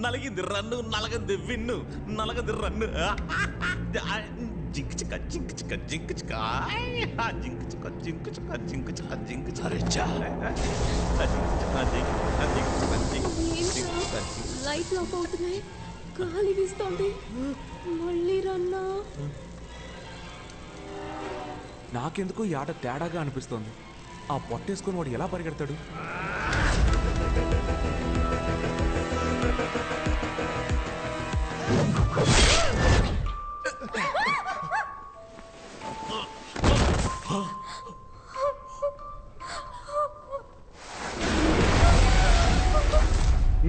నలిగింది run, నలగంది విన్ను, నలగంది run. Zinc చిక్క zinc చిక్క zinc చిక్క జింక్ చిక్క జింక్ చిక్క జింక్ చిక్క జింక్ చిక్క. లైట్లు ఆఫ్ అవుతున్నాయి, గాలి వీస్తోంది. మళ్ళీ రన్నా. నాకెందుకు ఈ ఆట తేడాగా అనిపిస్తోంది. ఆ పొట్టేసుకొని వాడు ఎలా పరిగెడతాడు?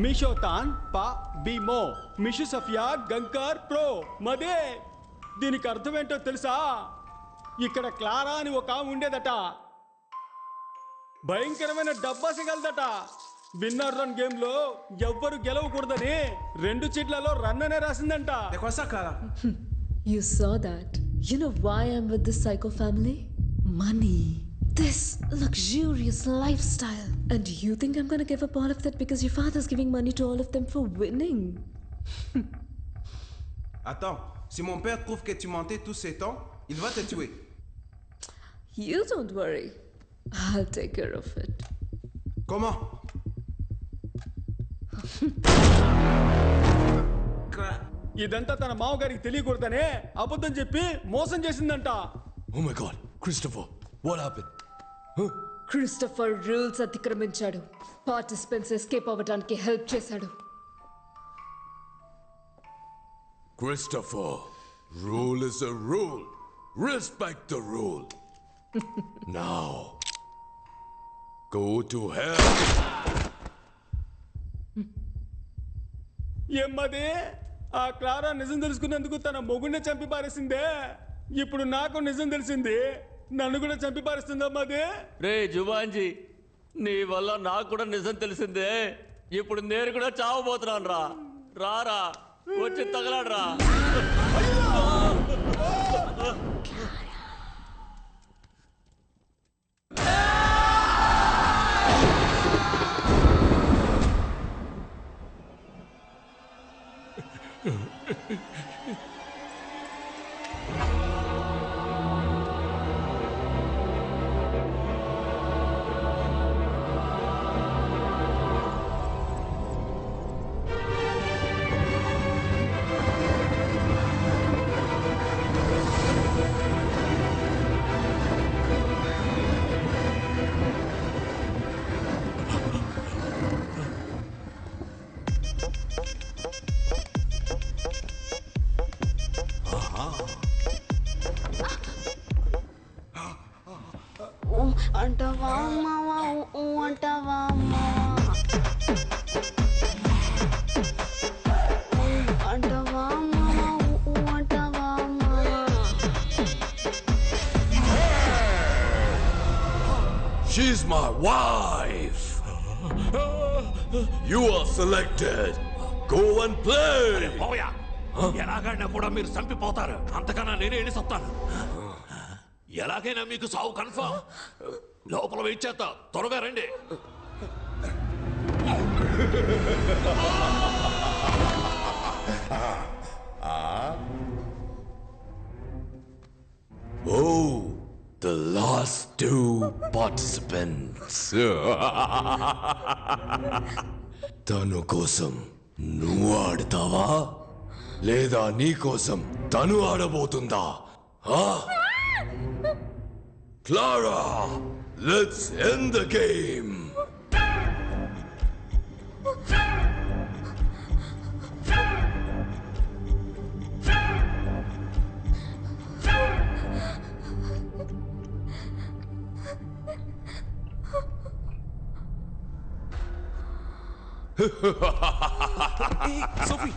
మిషోతాన్ పా బీమో మిషు సఫియా గంకర్ ప్రో మదే. దీనికి అర్థం ఏంటో తెలుసా? ఇక్కడ క్లారా అని ఒక ఉండేదట. భయంకరమైన డబ్బా సిగలదట. విన్నర్ రన్ గేమ్ లో ఎవ్వరు గెలవకూడదని 2 చీట్లలో రన్ అనే రాసిందంట. You saw that. You know why I'm with this psycho family? Money. This luxurious lifestyle. And you think I'm gonna give up all of that because your father's giving money to all of them for winning? Attends, si mon père trouve que tu mentais tous ces temps, il va te tuer. You don't worry. I'll take care of it. Comment? ఇదంతా తన మామగారికి తెలియకూడదనే అబద్ధం చెప్పి మోసం చేసిందంట. Oh my god, Christopher, what happened? Christopher rules అతిక్రమించాడు. Participants escape అవ్వడానికి help చేశాడు. Christopher, rule is a rule. Respect the rule. Now, go to hell. ఏమ్మది? ఆ క్లారా నిజం తెలుసుకున్నందుకు తన మొగుడిని చంపి పారేసిందే. ఇప్పుడు నాకు నిజం తెలిసింది, నన్ను కూడా చంపి పారేస్తుందమ్మది. రే జువాంజీ, నీ వల్ల నాకు కూడా నిజం తెలిసిందే. ఇప్పుడు నేను కూడా చావబోతున్నాను రా. రారా, వచ్చి తగలాడరా. అంటవా మావా అంటవా మావా అంటవా మావా అంటవా మావా. She's my wife. You are selected. Go and play. ఎలాగైనా కూడా మీరు చంపిపోతారు. అంతకన్నా నేనే వెళ్ళి చెప్తాను. ఎలాగైనా మీకు సావు కన్ఫర్మ్. లోపల వెయిట్ చేస్తా, త్వరగా రండి. Oh, the last 2 participants. తను కోసం నువ్వు ఆడతావా లేదా నీ కోసం తను ఆడబోతుందా? Clara, let's end the game. Hey, Sophie.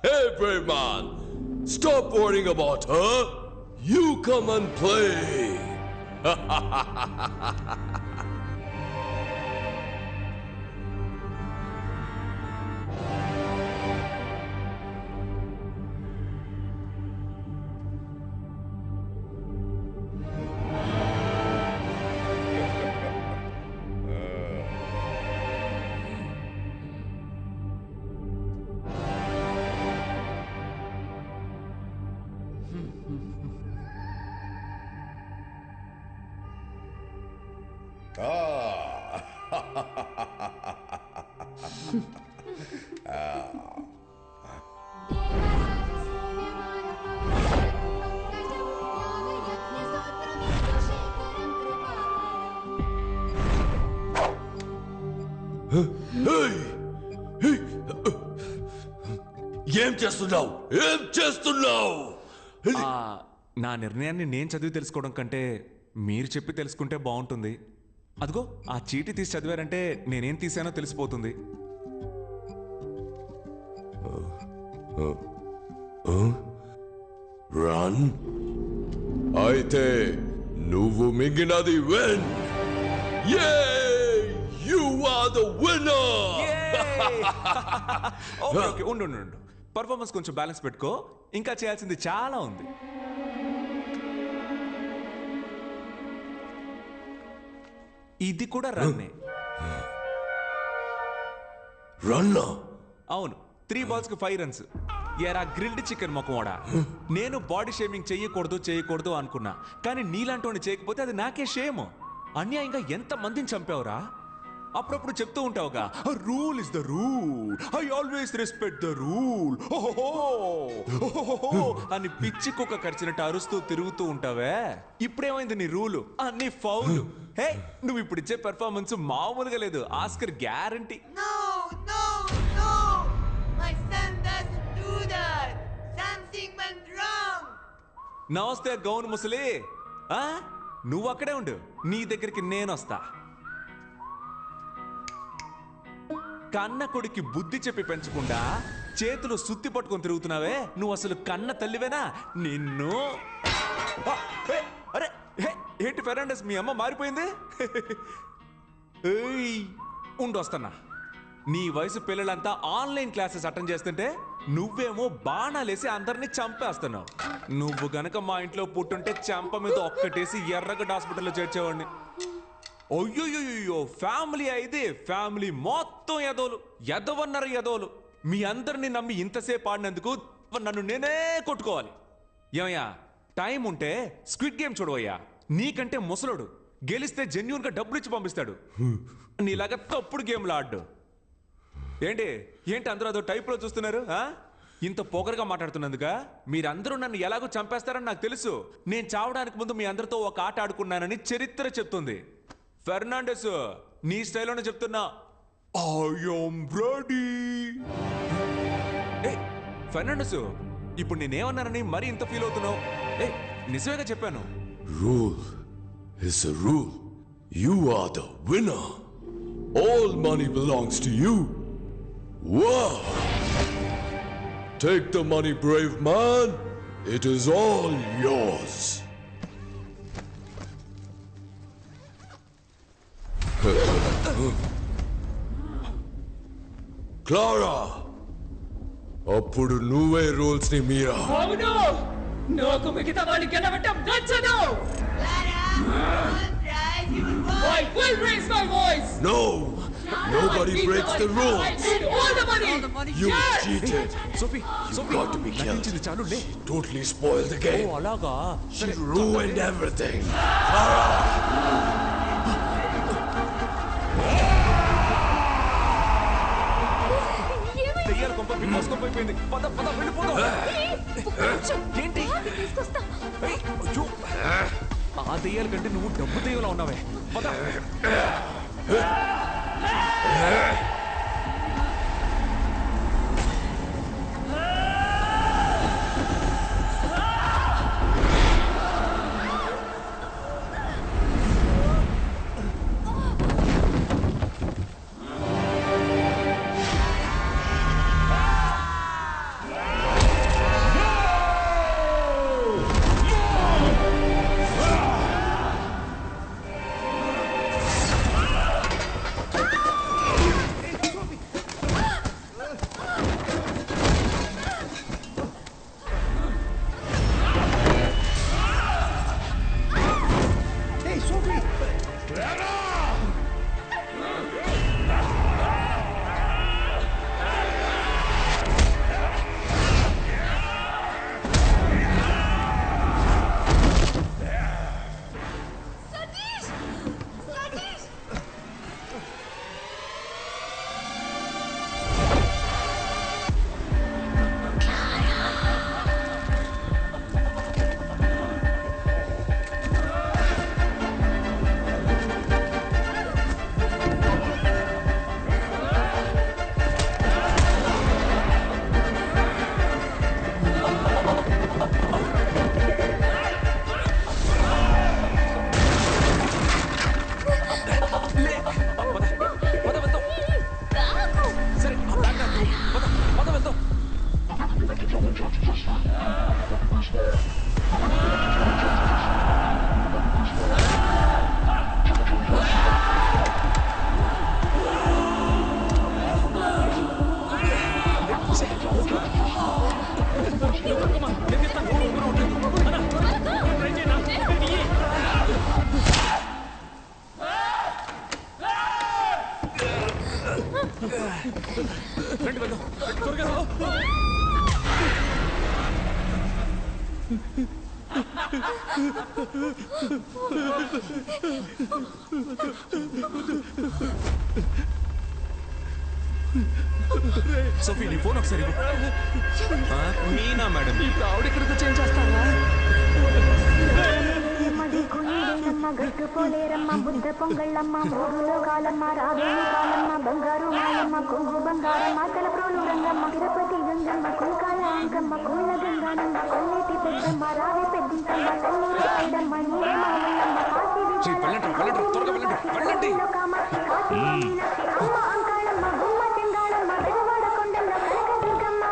Hey, brave man, stop worrying about her. You come and play. ఏం చేస్తున్నావు? ఏం చేస్తున్నావు? నా నిర్ణయాన్ని నేను చదివి తెలుసుకోవడం కంటే మీరు చెప్పి తెలుసుకుంటే బాగుంటుంది. అదిగో ఆ చీటీ తీసి చదివారంటే నేనేం తీసానో తెలిసిపోతుంది. రన్. అయితే నువ్వు మింగినది win. You are the winner. Okay ఉండు. పర్ఫార్మెన్స్ కొంచెం బ్యాలెన్స్ పెట్టుకో, ఇంకా చేయాల్సింది చాలా ఉంది. ఇది కూడా రన్నే. రన్నా? అవును, 3 balls కి 5 runs. ఎరా గ్రిల్డ్ చికెన్ మొక్కమోడా, నేను బాడీ షేమింగ్ చేయకూడదు అనుకున్నా, కానీ నీలాంటి చేయకపోతే అది నాకే షేమ్. అన్యాయంగా ఎంత మందిని చంపావురా? అప్పుడప్పుడు చెప్తూ ఉంటావుగా, rule is the rule, I always respect the rule అని పిచ్చి కుక్క కరిచినట్టు అరుస్తూ తిరుగుతూ ఉంటావే. ఇప్పుడేమైంది నీ రూలు? అన్ని ఫౌల్. హే, నువ్వు ఇప్పుడు ఇచ్చే పెర్ఫార్మెన్స్ మామూలుగా లేదు, ఆస్కర్ గ్యారంటీ. నమస్తే గౌన్ ముసలి, నువ్వు అక్కడే ఉండు, నీ దగ్గరికి నేను వస్తా. కన్న కొడుకి బుద్ధి చెప్పి పెంచకుండా చేతులు సుత్తి పట్టుకొని తిరుగుతున్నావే, నువ్వు అసలు కన్న తల్లివేనా? నిన్ను అరే ఏంటి ఫెర్నాండెస్, మీ అమ్మ మారిపోయింది? ఉండు వస్తున్నా. నీ వయసు పిల్లలంతా ఆన్లైన్ క్లాసెస్ అటెండ్ చేస్తుంటే నువ్వేమో బాణాలేసి అందరినీ చంపేస్తున్నావు. నువ్వు గనక మా ఇంట్లో పుట్టుంటే చంప మీద ఒక్కటేసి ఎర్రగడ్డ హాస్పిటల్లో చేర్చేవాడిని. అయ్యో, ఫ్యామిలీ అయితే ఫ్యామిలీ మొత్తం ఎదవన్నారు ఎదవలు. మీ అందరిని నమ్మి ఇంతసేపు ఆడినందుకు నన్ను నేనే కొట్టుకోవాలి. ఏమయ్యా, టైం ఉంటే స్క్విడ్ గేమ్ చూడవయ్యా. నీకంటే ముసలుడు, గెలిస్తే జెన్యూన్ గా డబ్బులు ఇచ్చి పంపిస్తాడు. నీలాగా తప్పుడు గేమ్లు ఆడు. ఏంటి అందరూ అదో టైప్ లో చూస్తున్నారు? ఇంత పోకరగా మాట్లాడుతున్నందుక మీరందరూ నన్ను ఎలాగో చంపేస్తారని నాకు తెలుసు. నేను చావడానికి ముందు మీ అందరితో ఒక ఆట ఆడుకున్నానని చరిత్ర చెప్తుంది. ఫెర్నాండెస్, నీ స్టైల్లోనే చెప్తున్నా, ఐ యామ్ రెడీ. ఫెర్నాండెస్, ఇప్పుడు నేనేమన్నానని మరి ఇంత ఫీల్ అవుతున్నావు? నిజమేగా చెప్పాను. Rule is a rule. You are the winner. All money belongs to you. Wow! Take the money, brave man. It is all yours. Clara! అప్పుడు నువ్వే రూల్స్ ని మీరా. అవును, నాకు మిగతా వాళ్ళు గెలవటం నచ్చదు. I will raise my voice. No! Nobody breaks the rules. I need all the money. You cheated. Sophie, got to be killed. She totally spoiled the game. అలాగా? She ruined everything. దెయ్యాల కొంప బిగ్ కొంప అయిపోయింది. పద వెళ్ళిపోదాం. ఏంటి? అయ్యో, ఆ దెయ్యాల కంటే నువ్వు డబ్బు దెయ్యంలా ఉన్నావే. పద. రండి వెళ్దాం త్వరగా రా. సోఫీ నీ ఫోన్ ఒకసారి ఇవ్వు. మీనా మేడం ఇప్పుడు ఆవిడ ఎక్కడికి చేంజ్ చేస్తావా గట్టు పోలేరమ్మ బుద్ధ పొంగళ్ళమ్మ మూడులో కాలమ్మ రావేణి కాలమ్మ బంగారు మాయమ్మ కొంగు బంగారమ్మ తలప్రోలు రంగమ్మ తిరుపతి గంగమ్మ కుల్కాల అంకమ్మ కుళ్ళ గంగానమ్మ కొల్లేటి పెద్దమ్మ రావి పెద్దింకమ్మ తల్లూరు రాయడమ్మ నీరే మామయ్యమ్మ కామాక్షి కాశీ మీనాక్షి అమ్మ అంకాళమ్మ గుమ్మ చెంగాళమ్మ పెదవాడ కొండమ్మ కనక దుర్గమ్మ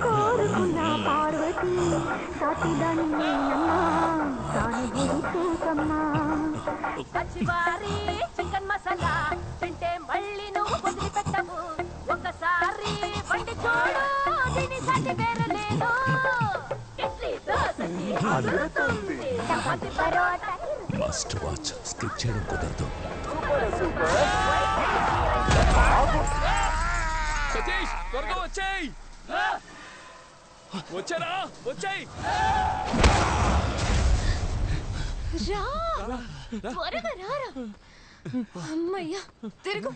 కోరుకున్న పార్వతి సాటిదాని పచ్చివారి చికెన్ మసాలా తింటే మళ్ళీ నువ్వు కుదిరి పెట్టవు ఒకసారి వండి చూడు దీని సాటి వేరే లేదు ఇడ్లీ దోసకి అదురుతుంది chapati parotta must watch skip చేయడం కుదరదు. సతీష్ త్వరగా వచ్చేయ్. వచ్చారా వచ్చేయ్. త్వరగా రారా. అమ్మయ్యా తిరుగు.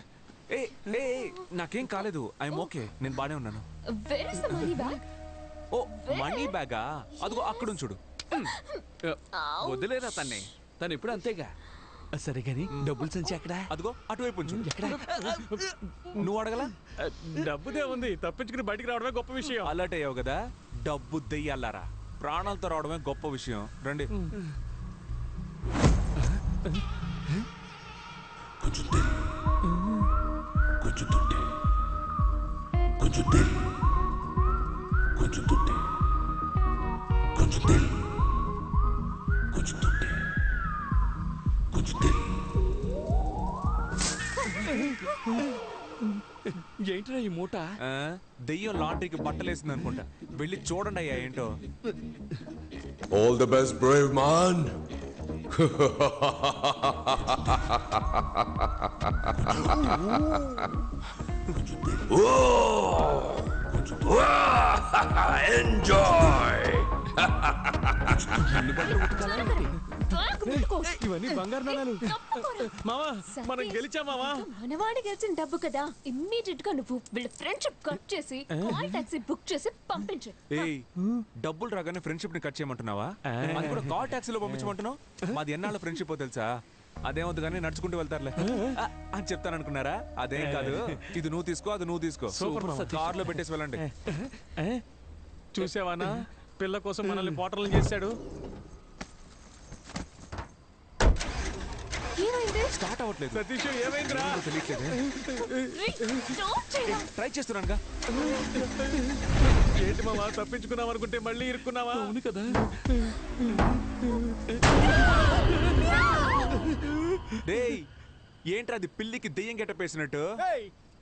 ఏ ఏ నాకేం కాలేదు. I'm okay. నేను బానే ఉన్నాను. Where is the money bag? ఓ మనీ బ్యాగా అదిగో అక్కడ చూడు. వదిలేరా తన్ని, తను ఇప్పుడు అంతేగా. సరే గాని డబ్బులు సంచి ఎక్కడ? అదిగో అటువైపు ఉంచు. ఎక్కడ నువ్వు అడగలా? డబ్బుదే ఉంది, తప్పించుకుని బయటికి రావడమే గొప్ప విషయం. అలర్ట్ అయ్యావు కదా. డబ్బు దెయ్యాలారా, ప్రాణాలతో రావడమే గొప్ప విషయం. రండి. కొంచెం తెల్ కొంచెం తుంటే కొంచెం తెల్ కొంచెం తుంటే కొంచెం తెల్ కొంచెం తుంటే కొంచెం తెల్. ఏంట్రా ఈ మూట? దెయ్యం లాండ్రీకి బట్టలేసింది అనుకుంటా. వెళ్ళి చూడండి అయ్యా ఏంటో. All the best, brave man. Enjoy. ఇవన్నీ బంగారు నాణాలు. మావా మనం గెలిచాం మావా. మనవాడి గెలిచిన డబ్బు కదా. ఇమ్మీడియట్ గా నువ్వు వీళ్ళ ఫ్రెండ్షిప్ కట్ చేసి కాల్ టాక్సీ బుక్ చేసి పంపించు. ఏయ్ డబ్బులు రాగానే ఫ్రెండ్షిప్ ని కట్ చేయమంటున్నావా? అది కూడా కాల్ టాక్సీలో పంపించమంటున్నావు. మాది ఎన్నాళ్ళ ఫ్రెండ్షిప్ తెలుసా? అదేమవుతుంది కానీ నడుచుకుంటూ వెళ్తారులే అని చెప్తాను అనుకున్నారా? అదేం కాదు. ఇది నువ్వు తీసుకో, అది నువ్వు తీసుకో. కార్ లో పెట్టేసి వెళ్ళండి. చూసావానా పిల్ల కోసం మనల్ని పోటర్లు చేశాడు. స్టార్ట్ అవ్వట్లేదు. సతీష్ ఏమైందిరా? ట్రై చేస్తున్నానుగా. ఏంటి మావా తప్పించుకున్నావు అనుకుంటే మళ్ళీ ఇరుక్కున్నావా? అవును కదా. డేయ్ ఏంట్రా అది పిల్లికి దెయ్యం గెట్టపేసినట్టు?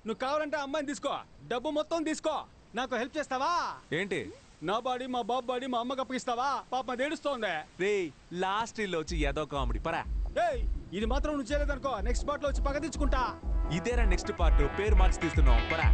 నువ్వు కావాలంటే అమ్మాయిని తీసుకో, డబ్బు మొత్తం తీసుకో. నాకు హెల్ప్ చేస్తావా? ఏంటి? నా బాడీ మా బాబు బాడీ మా అమ్మకి అప్పగిస్తావా? పాప ఏడుస్తోంది. రేయ్ లాస్ట్ ఇల్లు వచ్చి ఏదో కామెడీ పరా. ఇది మాత్రం నువ్వు చేయలేదనుకో నెక్స్ట్ పార్ట్ లో వచ్చి పగ తెచ్చుకుంటా. ఇదేరా నెక్స్ట్ పార్ట్. పేరు మార్చి తీస్తున్నావు పరా.